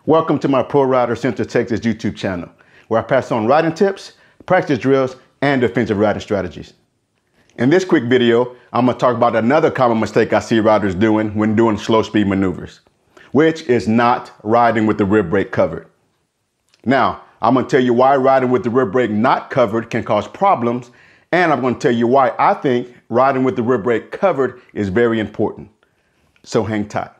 Welcome to my ProRider Central Texas YouTube channel, where I pass on riding tips, practice drills, and defensive riding strategies. In this quick video, I'm going to talk about another common mistake I see riders doing when doing slow speed maneuvers, which is not riding with the rear brake covered. Now, I'm going to tell you why riding with the rear brake not covered can cause problems, and I'm going to tell you why I think riding with the rear brake covered is very important. So hang tight.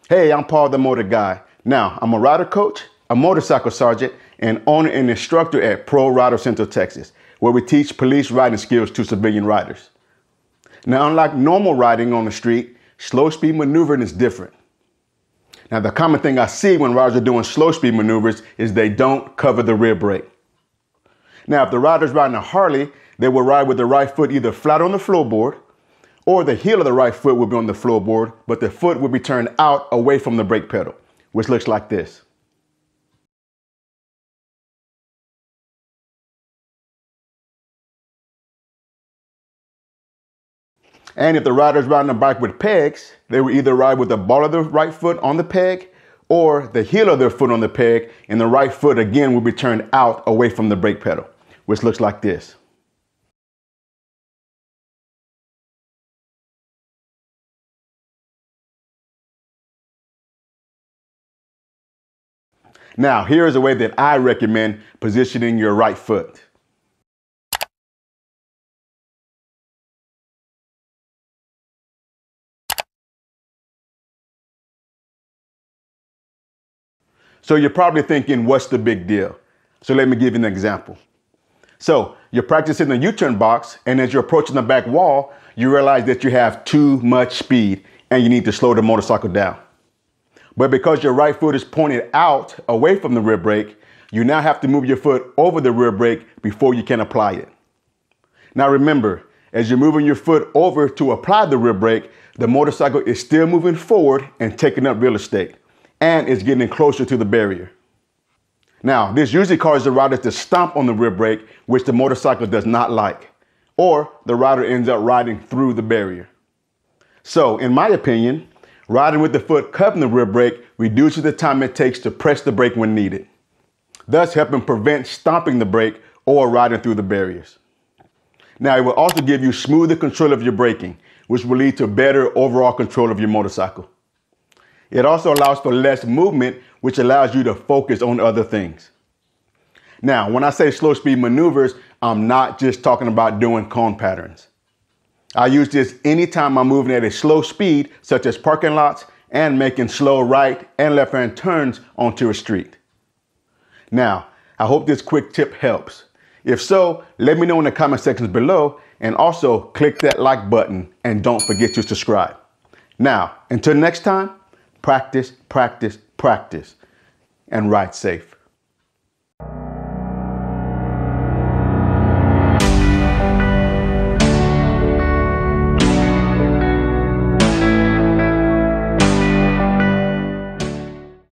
Hey, I'm Paul the Motor Guy. Now, I'm a rider coach, a motorcycle sergeant, and owner and instructor at ProRider Central Texas, where we teach police riding skills to civilian riders. Now, unlike normal riding on the street, slow speed maneuvering is different. Now, the common thing I see when riders are doing slow speed maneuvers is they don't cover the rear brake. Now, if the rider's riding a Harley, they will ride with the right foot either flat on the floorboard, or the heel of the right foot will be on the floorboard, but the foot will be turned out away from the brake pedal, which looks like this. And if the rider is riding a bike with pegs, they will either ride with the ball of the right foot on the peg or the heel of their foot on the peg, and the right foot again will be turned out away from the brake pedal, which looks like this. Now, here is a way that I recommend positioning your right foot. So you're probably thinking, what's the big deal? So let me give you an example. So you're practicing the U-turn box, and as you're approaching the back wall, you realize that you have too much speed and you need to slow the motorcycle down. But because your right foot is pointed out away from the rear brake, you now have to move your foot over the rear brake before you can apply it. Now remember, as you're moving your foot over to apply the rear brake, the motorcycle is still moving forward and taking up real estate, and it's getting closer to the barrier. Now, this usually causes the rider to stomp on the rear brake, which the motorcycle does not like, or the rider ends up riding through the barrier. So, in my opinion, riding with the foot covering the rear brake reduces the time it takes to press the brake when needed, thus helping prevent stomping the brake or riding through the barriers. Now, it will also give you smoother control of your braking, which will lead to better overall control of your motorcycle. It also allows for less movement, which allows you to focus on other things. Now, when I say slow speed maneuvers, I'm not just talking about doing cone patterns. I use this anytime I'm moving at a slow speed, such as parking lots and making slow right and left hand turns onto a street. Now, I hope this quick tip helps. If so, let me know in the comment sections below, and also click that like button and don't forget to subscribe. Now, until next time, practice, practice, practice, and ride safe.